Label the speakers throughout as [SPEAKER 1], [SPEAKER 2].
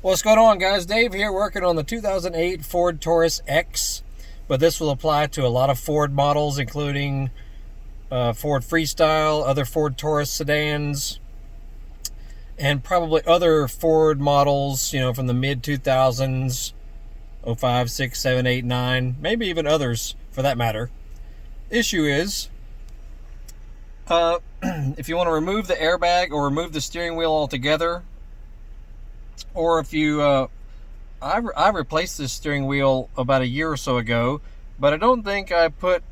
[SPEAKER 1] What's going on, guys? Dave here, working on the 2008 Ford Taurus X, but this will apply to a lot of Ford models, including Ford Freestyle, other Ford Taurus sedans, and probably other Ford models, you know, from the mid-2000s, 05, 6, 7, 8, 9, maybe even others for that matter. Issue is, if you want to remove the airbag or remove the steering wheel altogether, or if you, I replaced this steering wheel about a year or so ago, but I don't think I put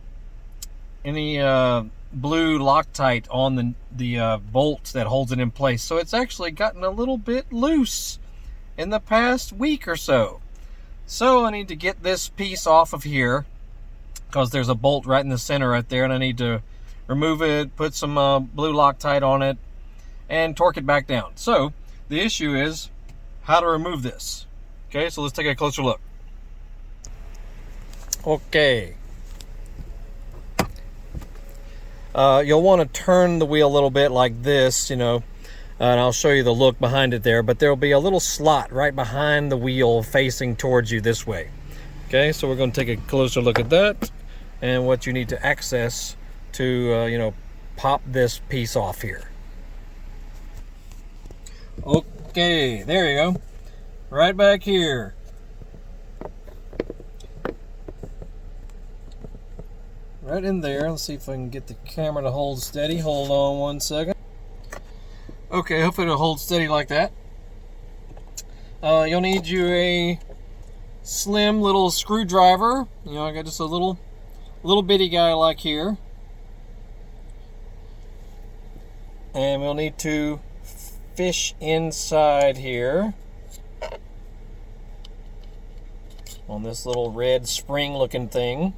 [SPEAKER 1] any blue Loctite on the bolt that holds it in place. So it's actually gotten a little bit loose in the past week or so. So I need to get this piece off of here because there's a bolt right in the center right there, and I need to remove it, put some blue Loctite on it, and torque it back down. So the issue is how to remove this. Okay, so let's take a closer look. Okay. You'll want to turn the wheel a little bit like this, you know, and I'll show you the look behind it there, but there'll be a little slot right behind the wheel facing towards you this way. Okay, so we're going to take a closer look at that and what you need to access to, you know, pop this piece off here. Okay, there you go. Right back here. Right in there. Let's see if I can get the camera to hold steady. Hold on one second. Okay, hopefully it'll hold steady like that. You'll need you a slim little screwdriver. You know, I got just a little bitty guy like here. And we'll need to fish inside here on this little red spring looking thing.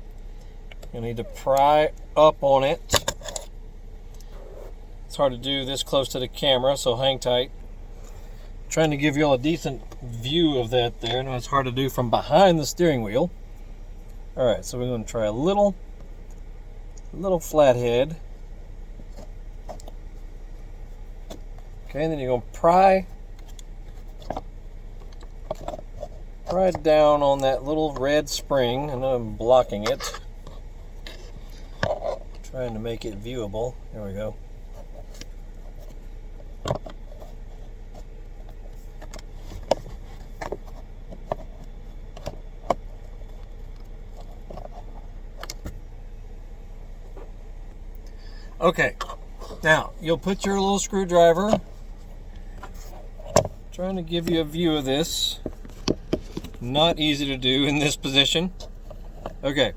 [SPEAKER 1] You'll need to pry up on it. It's hard to do this close to the camera, so hang tight. I'm trying to give you all a decent view of that there. I know it's hard to do from behind the steering wheel. Alright, so we're going to try a little flathead. Okay, and then you're going to pry down on that little red spring. I know I'm blocking it. Trying to make it viewable. There we go. Okay, now you'll put your little screwdriver. Trying to give you a view of this. Not easy to do in this position. Okay,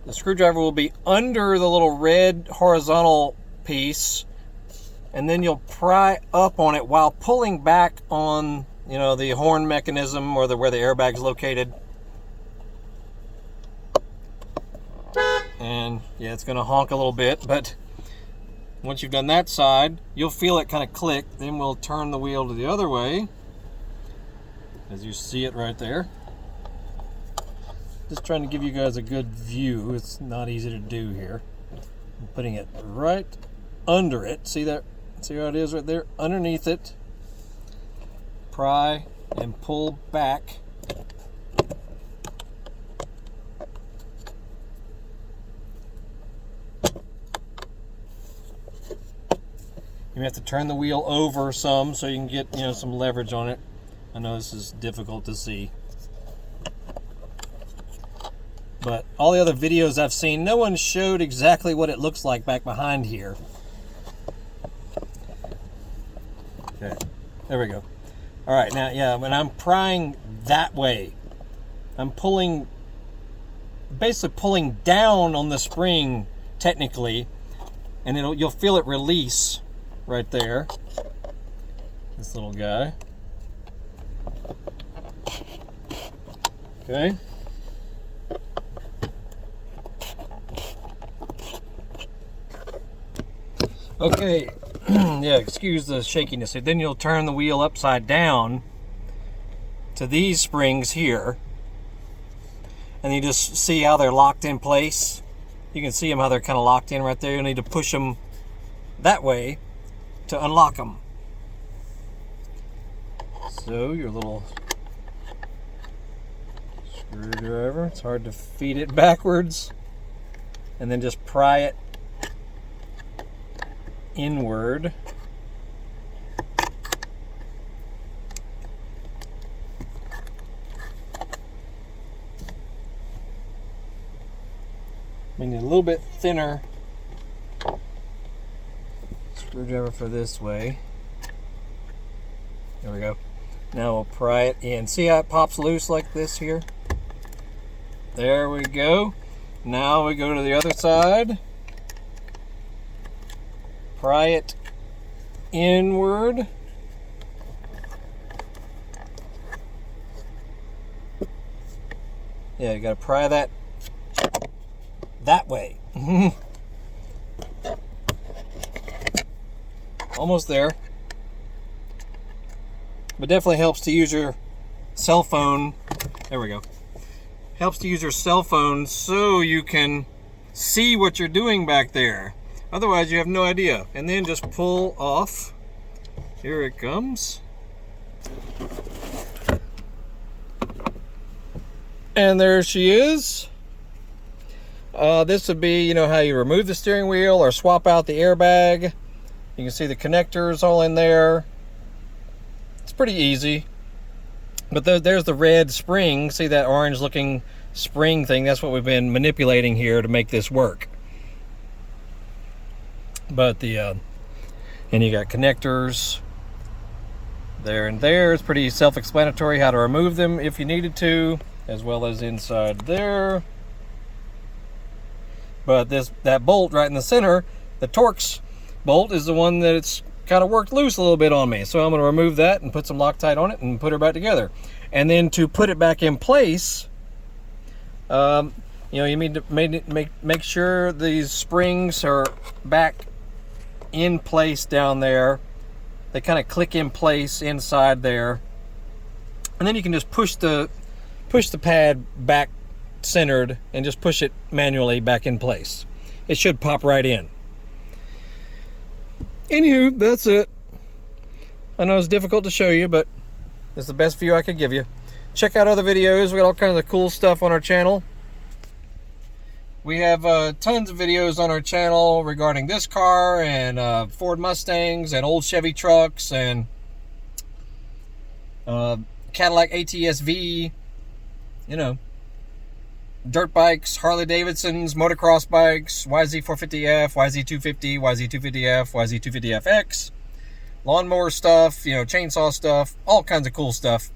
[SPEAKER 1] the screwdriver will be under the little red horizontal piece, and then you'll pry up on it while pulling back on, you know, the horn mechanism or where the airbag is located. And yeah, it's going to honk a little bit, but once you've done that side, you'll feel it kind of click. Then we'll turn the wheel to the other way, as you see it right there. Just trying to give you guys a good view. It's not easy to do here. I'm putting it right under it. See that? See how it is right there? Underneath it. Pry and pull back. You have to turn the wheel over some so you can get, you know, some leverage on it. I know this is difficult to see, but all the other videos I've seen, no one showed exactly what it looks like back behind here. Okay, there we go. All right, now, yeah, when I'm prying that way, I'm basically pulling down on the spring, technically, and you'll feel it release right there. This little guy. Okay. Okay. Yeah, excuse the shakiness. Then you'll turn the wheel upside down to these springs here, and you just see how they're locked in place. You can see them how they're kind of locked in right there. You'll need to push them that way to unlock them. So your little screwdriver, it's hard to feed it backwards, and then just pry it inward. We need a little bit thinner screwdriver for this way. There we go. Now we'll pry it in. See how it pops loose like this here? There we go. Now we go to the other side. Pry it inward. Yeah, you gotta pry that way. Almost there. But definitely helps to use your cell phone. There we go. Helps to use your cell phone so you can see what you're doing back there. Otherwise you have no idea. And then just pull off. Here it comes. And there she is. This would be, you know, how you remove the steering wheel or swap out the airbag. You can see the connectors all in there. It's pretty easy. But there's the red spring. See that orange looking spring thing? That's what we've been manipulating here to make this work. But and you got connectors there and there. It's pretty self-explanatory how to remove them if you needed to, as well as inside there. But that bolt right in the center, the Torx bolt, is the one that it's kind of worked loose a little bit on me. So I'm going to remove that and put some Loctite on it and put her back together. And then to put it back in place, you know, you need to make sure these springs are back in place down there. They kind of click in place inside there. And then you can just push the pad back centered and just push it manually back in place. It should pop right in. Anywho, that's it. I know it's difficult to show you, but it's the best view I could give you. Check out other videos. We got all kinds of cool stuff on our channel. We have tons of videos on our channel regarding this car and Ford Mustangs and old Chevy trucks and Cadillac ATS-V, you know, dirt bikes, Harley Davidsons, motocross bikes, YZ450F, YZ250, YZ250F, YZ250FX, lawnmower stuff, you know, chainsaw stuff, all kinds of cool stuff.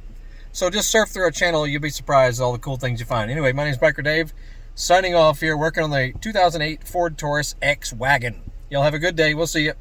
[SPEAKER 1] So just surf through our channel. You'll be surprised at all the cool things you find. Anyway, my name is Biker Dave, signing off here, working on the 2008 Ford Taurus X Wagon. Y'all have a good day. We'll see you.